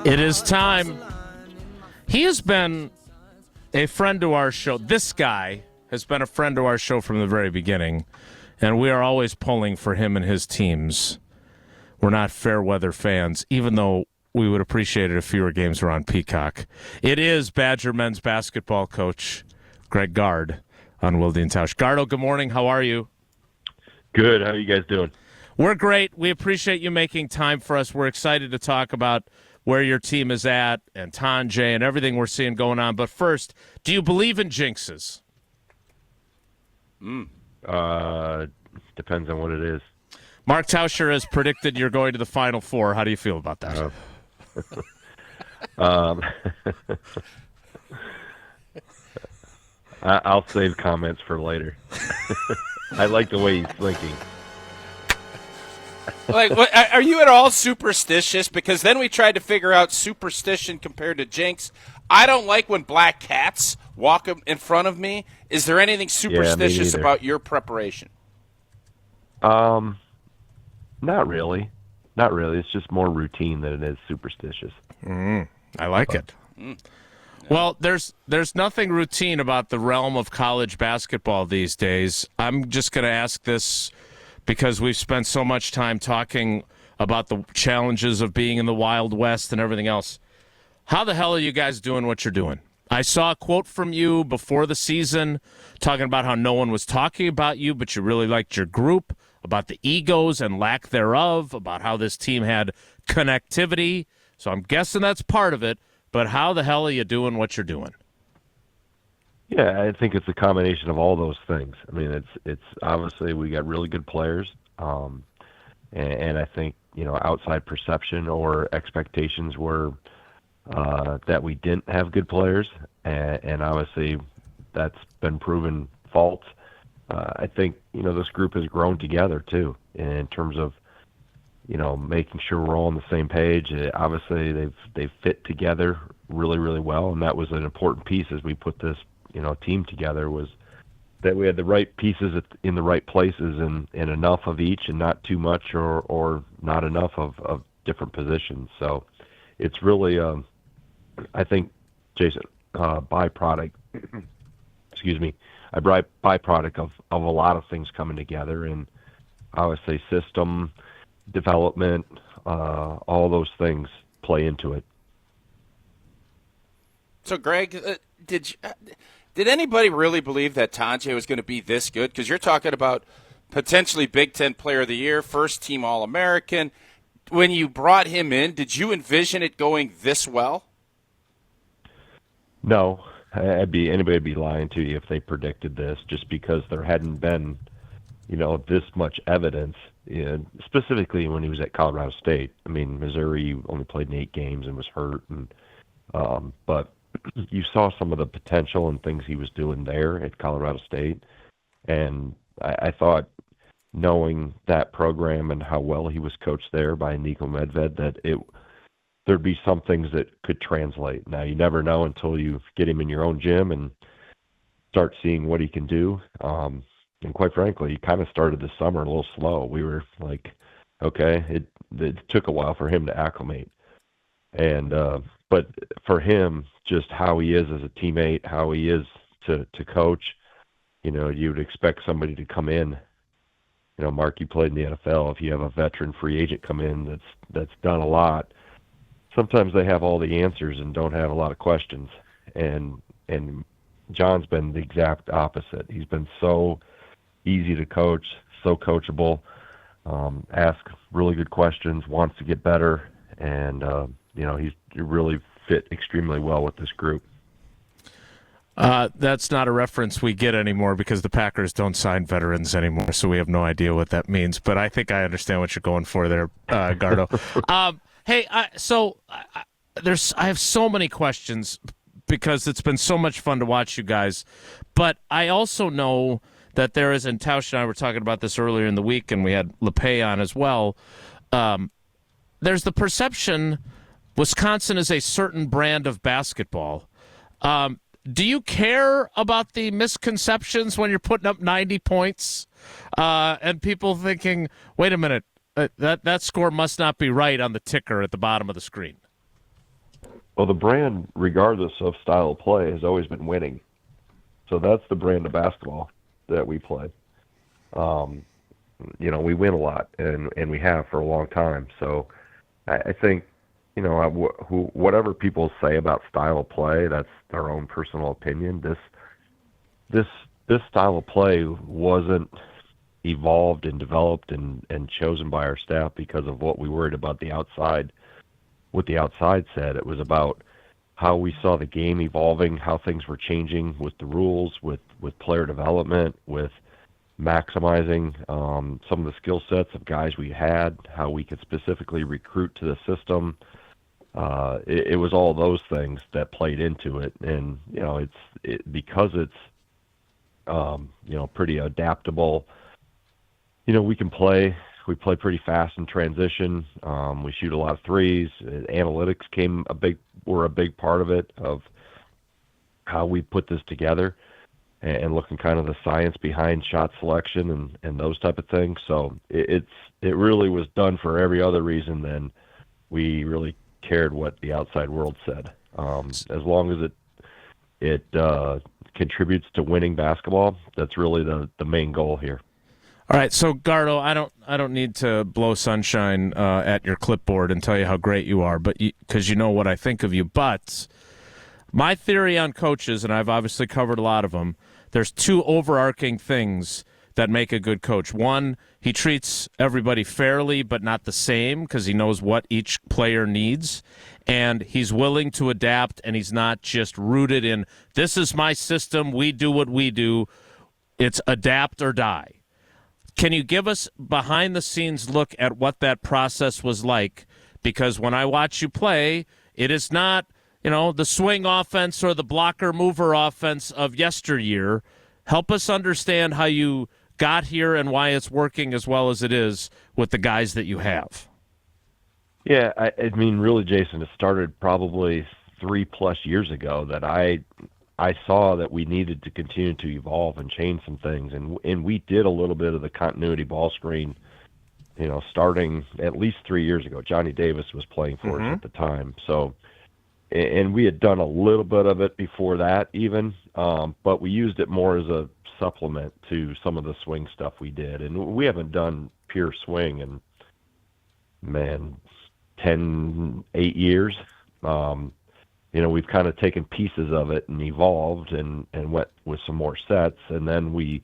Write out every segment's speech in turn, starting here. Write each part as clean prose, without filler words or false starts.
It is time. He has been a friend to our show. This guy has been a friend to our show from the very beginning, and we are always pulling for him and his teams. We're not fair weather fans, even though we would appreciate it if fewer games were on Peacock. It is Badger men's basketball coach Greg Gard on Wilde Tausch. Gardo, good morning. How are you? Good. How are you guys doing? We're great. We appreciate you making time for us. We're excited to talk about where your team is at and Tonje and everything we're seeing going on. But first, do you believe in jinxes? Depends on what it is. Mark Tauscher has predicted you're going to the Final Four. How do you feel about that? I'll save comments for later. I like the way he's thinking. Are you at all superstitious? Because then we tried to figure out superstition compared to jinx. I don't like when black cats walk in front of me. Is there anything superstitious about your preparation? Not really. Not really. It's just more routine than it is superstitious. I like it. Well, there's nothing routine about the realm of college basketball these days. I'm just going to ask this because we've spent so much time talking about the challenges of being in the Wild West and everything else. How the hell are you guys doing what you're doing? I saw a quote from you before the season talking about how no one was talking about you, but you really liked your group, about the egos and lack thereof, about how this team had connectivity. So I'm guessing that's part of it, but how the hell are you doing what you're doing? Yeah, I think it's a combination of all those things. I mean, it's obviously we got really good players, and I think, outside perception or expectations were that we didn't have good players, and obviously that's been proven false. I think, this group has grown together too in terms of, making sure we're all on the same page. Obviously they've fit together really, really well, and that was an important piece as we put this team together, was that we had the right pieces in the right places and enough of each and not too much or not enough of different positions. So it's really, I think, Jason, byproduct, excuse me, a byproduct of a lot of things coming together, and obviously system development, all those things play into it. So, Greg, did anybody really believe that Tonje was going to be this good? Because you're talking about potentially Big Ten Player of the Year, first-team All-American. When you brought him in, did you envision it going this well? No. Anybody would be lying to you if they predicted this, just because there hadn't been, this much evidence, specifically when he was at Colorado State. I mean, Missouri only played in 8 games and was hurt, but you saw some of the potential and things he was doing there at Colorado State. And I thought, knowing that program and how well he was coached there by Niko Medved, that there'd be some things that could translate. Now, you never know until you get him in your own gym and start seeing what he can do. And quite frankly, he kind of started the summer a little slow. We were like, okay, it took a while for him to acclimate. And but for him, just how he is as a teammate, how he is to coach, you would expect somebody to come in. Mark, you played in the NFL. If you have a veteran free agent come in that's done a lot, sometimes they have all the answers and don't have a lot of questions. And John's been the exact opposite. He's been so easy to coach, so coachable, ask really good questions, wants to get better, and he's really fit extremely well with this group. That's not a reference we get anymore because the Packers don't sign veterans anymore, so we have no idea what that means. But I think I understand what you're going for there, Gardo. Hey, I have so many questions because it's been so much fun to watch you guys. But I also know that there is, and Tausch and I were talking about this earlier in the week, and we had LePay on as well. There's the perception Wisconsin is a certain brand of basketball. Do you care about the misconceptions when you're putting up 90 points and people thinking, wait a minute, that score must not be right on the ticker at the bottom of the screen? Well, the brand, regardless of style of play, has always been winning. So that's the brand of basketball that we play. We win a lot, and we have for a long time. So I think, whatever people say about style of play, that's their own personal opinion. This style of play wasn't evolved and developed and chosen by our staff because of what we worried about the outside, what the outside said. It was about how we saw the game evolving, how things were changing with the rules, with player development, with maximizing some of the skill sets of guys we had, how we could specifically recruit to the system. It was all those things that played into it, and because it's pretty adaptable. We can play. We play pretty fast in transition. We shoot a lot of threes. Analytics were a big part of it, of how we put this together, and looking kind of the science behind shot selection and those type of things. So it really was done for every other reason than we really cared what the outside world said. As long as it contributes to winning basketball, that's really the main goal here. All right, so Gardo, I don't need to blow sunshine at your clipboard and tell you how great you are, but because you know what I think of you. But my theory on coaches, and I've obviously covered a lot of them, there's two overarching things that make a good coach. One, he treats everybody fairly but not the same because he knows what each player needs, and he's willing to adapt, and he's not just rooted in, this is my system, we do what we do. It's adapt or die. Can you give us behind-the-scenes look at what that process was like? Because when I watch you play, it is not, the swing offense or the blocker-mover offense of yesteryear. Help us understand how you got here and why it's working as well as it is with the guys that you have. Yeah, I mean, really, Jason, it started probably 3+ years ago that I saw that we needed to continue to evolve and change some things, and we did a little bit of the continuity ball screen, starting at least 3 years ago. Johnny Davis was playing for us at the time, so, and we had done a little bit of it before that even, but we used it more as a supplement to some of the swing stuff we did, and we haven't done pure swing in 8 years. We've kind of taken pieces of it and evolved and went with some more sets, and then we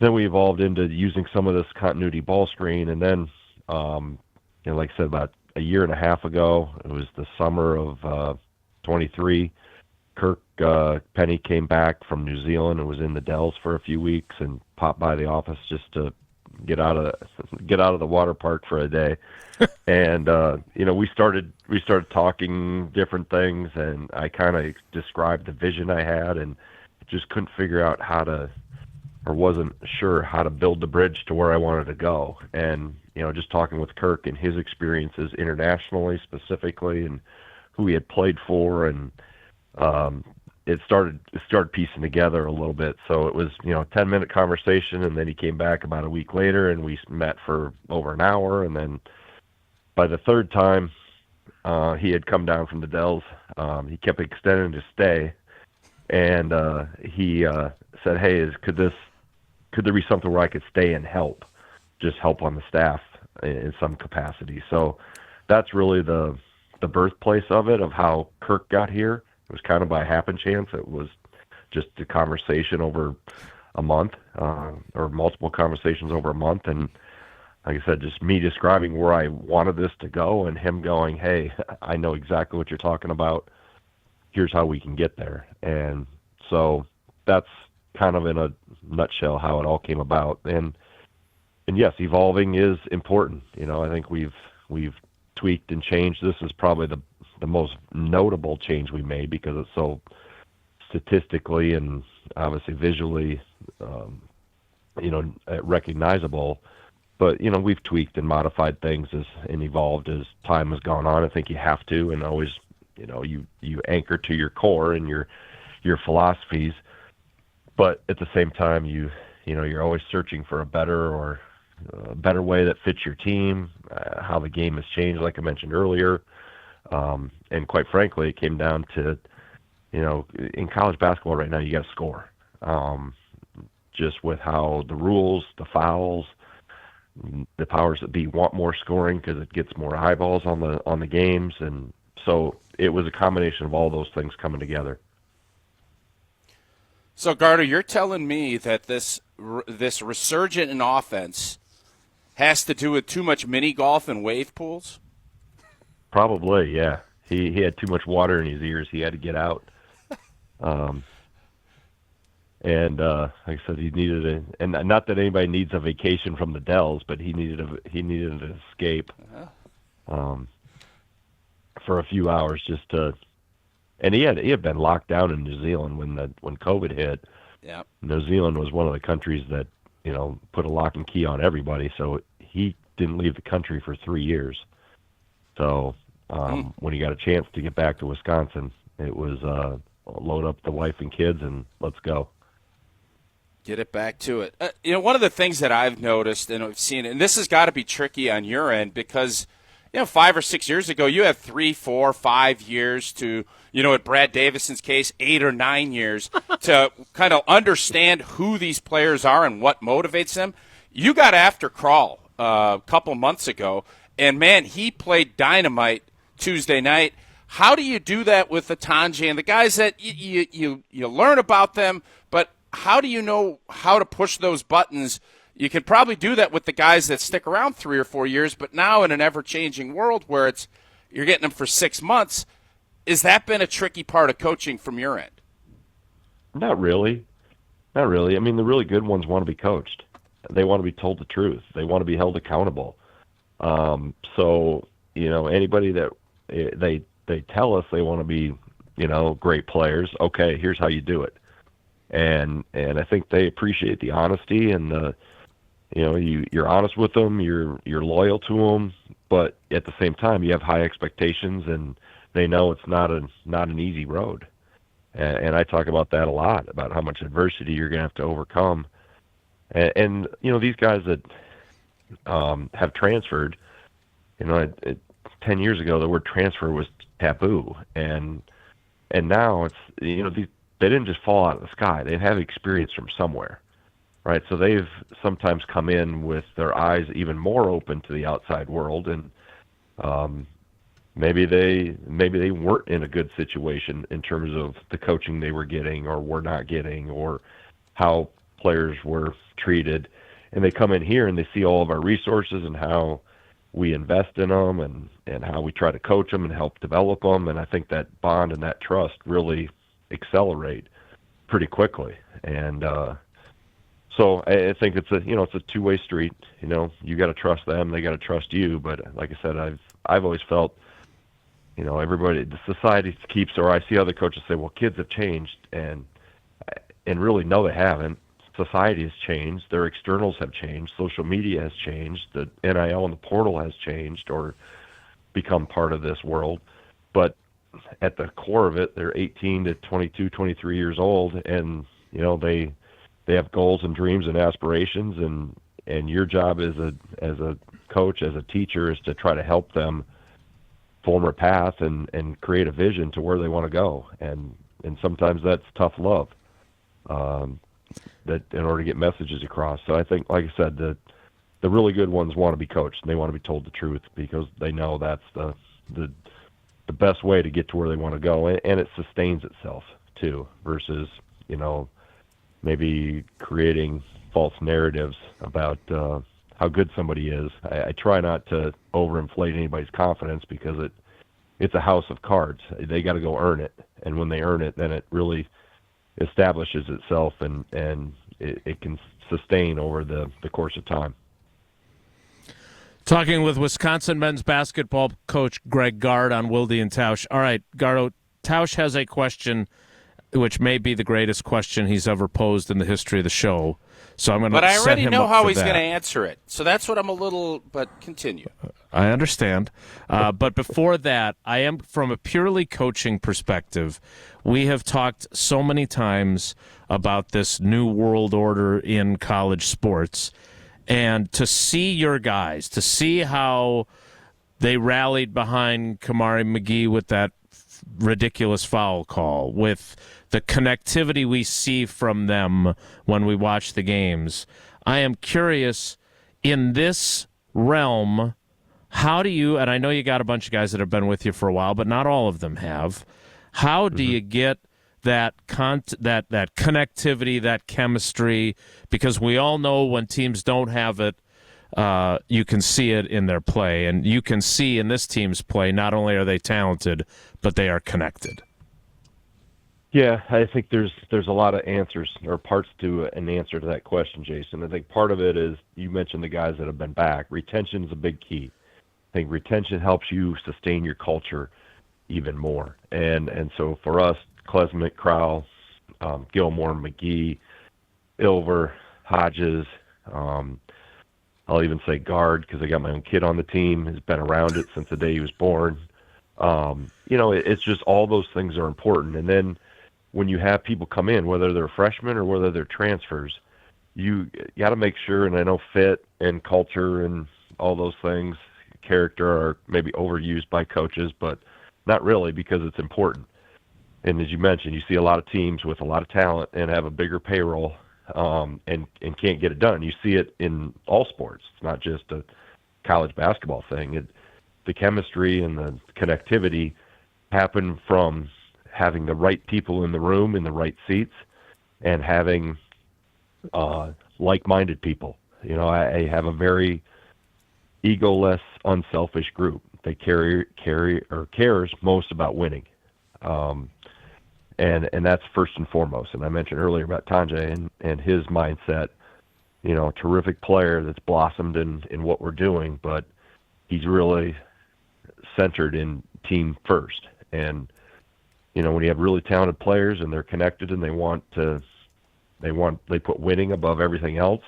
evolved into using some of this continuity ball screen, and then like I said, about a year and a half ago, it was the summer of 23. Kirk Penny came back from New Zealand and was in the Dells for a few weeks and popped by the office just to get out of the water park for a day. And we started talking different things, and I kind of described the vision I had, and just couldn't figure out wasn't sure how to build the bridge to where I wanted to go. And just talking with Kirk and his experiences internationally specifically, and who he had played for, and it started piecing together a little bit. So it was, a 10-minute conversation, and then he came back about a week later, and we met for over an hour. And then by the third time, he had come down from the Dells. He kept extending his stay, and he said, "Hey, could there be something where I could stay and help on the staff in some capacity?" So that's really the birthplace of it, of how Kirk got here. It was kind of by happen chance. It was just a conversation over a month, or multiple conversations over a month. And like I said, just me describing where I wanted this to go, and him going, "Hey, I know exactly what you're talking about. Here's how we can get there." And so that's kind of in a nutshell how it all came about. And yes, evolving is important. I think we've tweaked and changed. This is probably the most notable change we made because it's so statistically and obviously visually, recognizable. But, we've tweaked and modified things and evolved as time has gone on. I think you have to, and always, you anchor to your core and your philosophies. But at the same time, you're always searching for a better way that fits your team, how the game has changed, like I mentioned earlier. And quite frankly, it came down to, in college basketball right now, you got to score. Just with how the rules, the fouls, the powers that be want more scoring because it gets more eyeballs on the games, and so it was a combination of all those things coming together. So, Garter, you're telling me that this resurgent in offense has to do with too much mini golf and wave pools? Probably, yeah. He had too much water in his ears. He had to get out. And like I said, he needed and not that anybody needs a vacation from the Dells, but he needed an escape for a few hours just to. And he had been locked down in New Zealand when COVID hit. Yeah. New Zealand was one of the countries that put a lock and key on everybody, so he didn't leave the country for 3 years. So when he got a chance to get back to Wisconsin, it was load up the wife and kids and let's go. Get it back to it. One of the things that I've noticed and I've seen, and this has got to be tricky on your end because, 5 or 6 years ago, you had 3, 4, 5 years to, at Brad Davison's case, 8 or 9 years to kind of understand who these players are and what motivates them. You got after Krall a couple months ago, and, man, he played dynamite Tuesday night. How do you do that with the Tonje and the guys that you learn about them, but how do you know how to push those buttons? You could probably do that with the guys that stick around 3 or 4 years, but now in an ever-changing world where you're getting them for 6 months, has that been a tricky part of coaching from your end? Not really. Not really. I mean, the really good ones want to be coached. They want to be told the truth. They want to be held accountable. So, anybody that they tell us they want to be, great players, okay, here's how you do it. And I think they appreciate the honesty and you're honest with them, you're loyal to them, but at the same time you have high expectations and they know it's not an easy road. And I talk about that a lot, about how much adversity you're going to have to overcome. And these guys that have transferred, 10 years ago the word transfer was taboo, and now it's they didn't just fall out of the sky. They have experience from somewhere, right? So they've sometimes come in with their eyes even more open to the outside world, and maybe they weren't in a good situation in terms of the coaching they were getting or were not getting, or how players were treated. And they come in here and they see all of our resources and how we invest in them and how we try to coach them and help develop them. And I think that bond and that trust really accelerate pretty quickly. And so I think it's a two-way street. You got to trust them, they got to trust you. But like I said, I've always felt, everybody, the society keeps, or I see other coaches say, well, kids have changed, and really, no, they haven't. Society has changed. Their externals have changed. Social media has changed. The NIL and the portal has changed or become part of this world. But at the core of it, they're 18 to 22, 23 years old, and they have goals and dreams and aspirations, and your job as a coach, as a teacher, is to try to help them form a path and create a vision to where they want to go. And sometimes that's tough love. That in order to get messages across. So I think, like I said, the really good ones want to be coached and they want to be told the truth because they know that's the best way to get to where they want to go, and it sustains itself too, versus maybe creating false narratives about how good somebody is. I try not to overinflate anybody's confidence because it's a house of cards. They got to go earn it, and when they earn it, then it really establishes itself and it can sustain over the course of time. Talking with Wisconsin men's basketball coach Greg Gard on Wilde Tausch. All right, Gardo, Tausch has a question which may be the greatest question he's ever posed in the history of the show. So I'm going to set him up for that. But I already know how he's going to answer it. So that's what I'm a little, but continue. I understand. But before that, I am, from a purely coaching perspective, we have talked so many times about this new world order in college sports. And to see your guys, to see how they rallied behind Kamari McGee with that ridiculous foul call, with the connectivity we see from them when we watch the games. I am curious, in this realm, how do you, and I know you got a bunch of guys that have been with you for a while, but not all of them have, how do you get that connectivity, that chemistry? Because we all know when teams don't have it, you can see it in their play, and you can see in this team's play, not only are they talented, but they are connected. Yeah, I think there's a lot of answers or parts to an answer to that question, Jason. I think part of it is you mentioned the guys that have been back. Retention is a big key. I think retention helps you sustain your culture even more. And so for us, Klesmit, Crowell, Gilmore, McGee, Ilver, Hodges, I'll even say Gard because I got my own kid on the team, has been around it since the day he was born. It's just all those things are important. And then when you have people come in, whether they're freshmen or whether they're transfers, you got to make sure, and I know fit and culture and all those things, character are maybe overused by coaches, but not really because it's important. And as you mentioned, you see a lot of teams with a lot of talent and have a bigger payroll and can't get it done. You see it in all sports. It's not just a college basketball thing. The chemistry and the connectivity happen from having the right people in the room in the right seats and having like-minded people. I have a very egoless, unselfish group. They cares most about winning. And that's first and foremost. And I mentioned earlier about Tonje and his mindset, terrific player that's blossomed in what we're doing, but he's really centered in team first. And, when you have really talented players and they're connected and they put winning above everything else,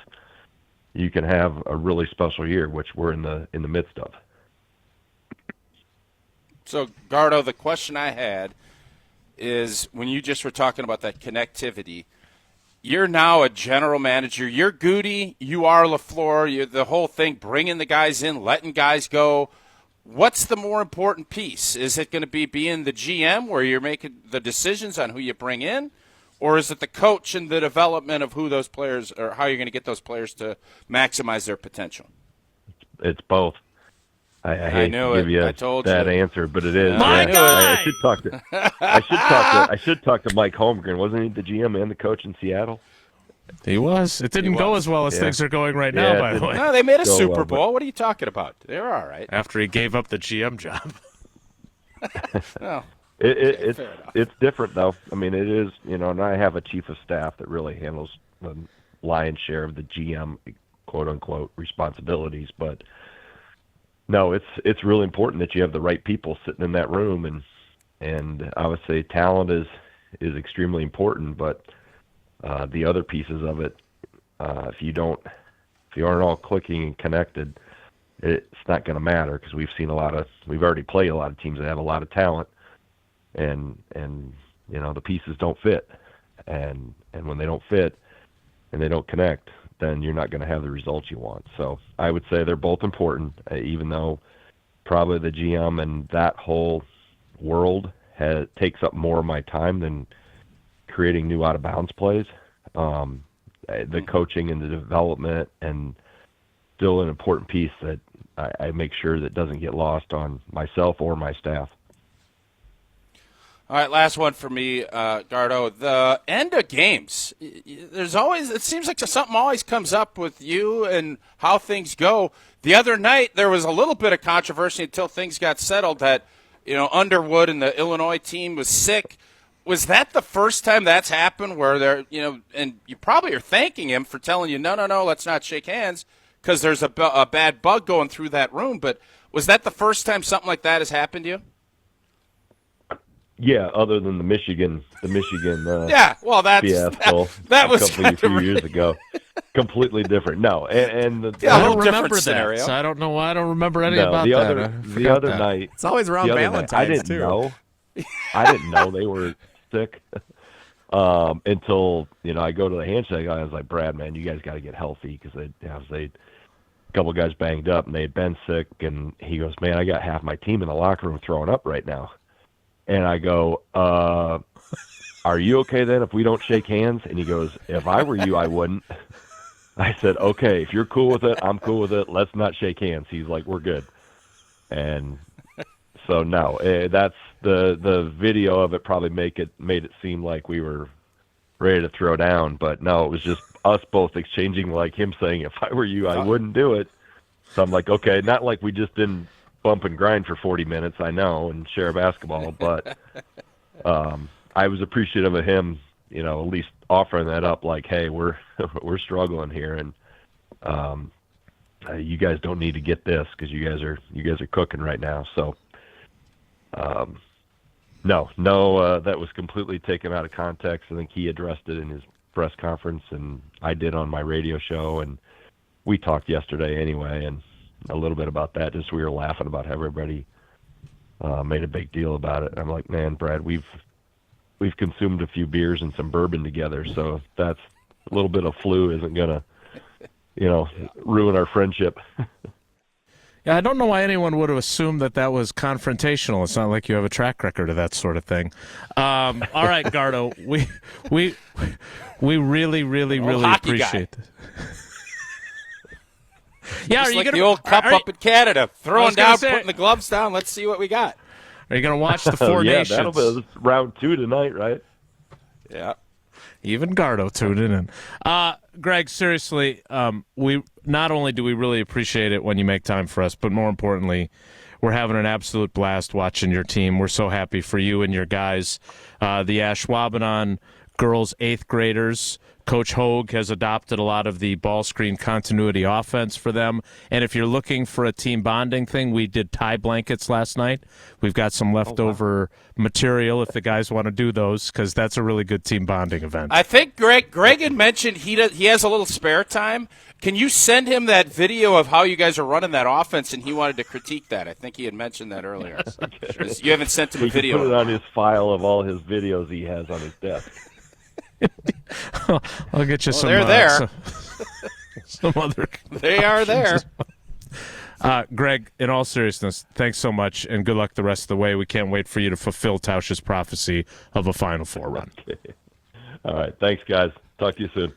you can have a really special year, which we're in the midst of. So, Gardo, the question I had is when you just were talking about that connectivity, you're now a general manager. You're Goody. You are LaFleur. You're the whole thing, bringing the guys in, letting guys go. What's the more important piece? Is it going to be being the GM where you're making the decisions on who you bring in? Or is it the coach and the development of who those players or how you're going to get those players to maximize their potential? It's both. I hate to give you that answer, but it is. My guy! I should talk to Mike Holmgren. Wasn't he the GM and the coach in Seattle? He was. It didn't go as well as things are going right now, by the way. No, they made a Super Bowl. What are you talking about? They were all right. After he gave up the GM job. No. It's different, though. I mean, it is, and I have a chief of staff that really handles the lion's share of the GM, quote-unquote, responsibilities. But, no, it's really important that you have the right people sitting in that room. And I would say talent is extremely important, but the other pieces of it, if you aren't all clicking and connected, it's not going to matter because we've already played a lot of teams that have a lot of talent. And the pieces don't fit, and when they don't fit and they don't connect, then you're not going to have the results you want. So I would say they're both important, even though probably the GM and that whole world takes up more of my time than creating new out of bounds plays. The coaching and the development and still an important piece that I make sure that doesn't get lost on myself or my staff. All right, last one for me, Gardo. The end of games. It seems like something always comes up with you and how things go. The other night, there was a little bit of controversy until things got settled that, Underwood and the Illinois team was sick. Was that the first time that's happened where they're, and you probably are thanking him for telling you, no, let's not shake hands because there's a bad bug going through that room. But was that the first time something like that has happened to you? Yeah, other than the Michigan yeah, well, fiasco that was a few years ago. Completely different. No, and I don't remember that. Scenario. So I don't know why I don't remember any about that. The other night, it's always around Valentine's I didn't too. I didn't know they were sick until I go to the handshake. I was like, Brad, man, you guys got to get healthy because they couple guys banged up, and they had been sick. And he goes, man, I got half my team in the locker room throwing up right now. And I go, are you okay then if we don't shake hands? And he goes, if I were you, I wouldn't. I said, okay, if you're cool with it, I'm cool with it. Let's not shake hands. He's like, we're good. And so no, that's the video of it probably made it seem like we were ready to throw down, but no, it was just us both exchanging, like him saying, if I were you, I wouldn't do it. So I'm like, okay, not like we just didn't bump and grind for 40 minutes, I know, and share basketball, but I was appreciative of him, at least offering that up, like, hey, we're struggling here, and you guys don't need to get this because you guys are cooking right now. So no, that was completely taken out of context. I think he addressed it in his press conference, and I did on my radio show, and we talked yesterday anyway, and a little bit about that. Just we were laughing about how everybody made a big deal about it. I'm like, man, Brad, we've consumed a few beers and some bourbon together, so that's a little bit of flu isn't gonna, ruin our friendship. Yeah, I don't know why anyone would have assumed that was confrontational. It's not like you have a track record of that sort of thing. All right, Gardo, we really appreciate this. Yeah, just are you like gonna, the old cup up in Canada, throwing down, say, putting the gloves down. Let's see what we got. Are you going to watch the Four yeah, Nations? That'll be round 2 tonight, right? Yeah. Even Gardo tuned in. Greg, seriously, we not only do we really appreciate it when you make time for us, but more importantly, we're having an absolute blast watching your team. We're so happy for you and your guys. The Ashwaubenon girls 8th graders, Coach Hogue has adopted a lot of the ball screen continuity offense for them. And if you're looking for a team bonding thing, we did tie blankets last night. We've got some leftover material if the guys want to do those, because that's a really good team bonding event. I think Greg had mentioned he has a little spare time. Can you send him that video of how you guys are running that offense? And he wanted to critique that. I think he had mentioned that earlier. Okay. You haven't sent him a video. Put it on his file of all his videos he has on his desk. I'll get you some. They're there. Some other. They are there. Greg, in all seriousness, thanks so much, and good luck the rest of the way. We can't wait for you to fulfill Tausch's prophecy of a Final Four run. Okay. All right. Thanks, guys. Talk to you soon.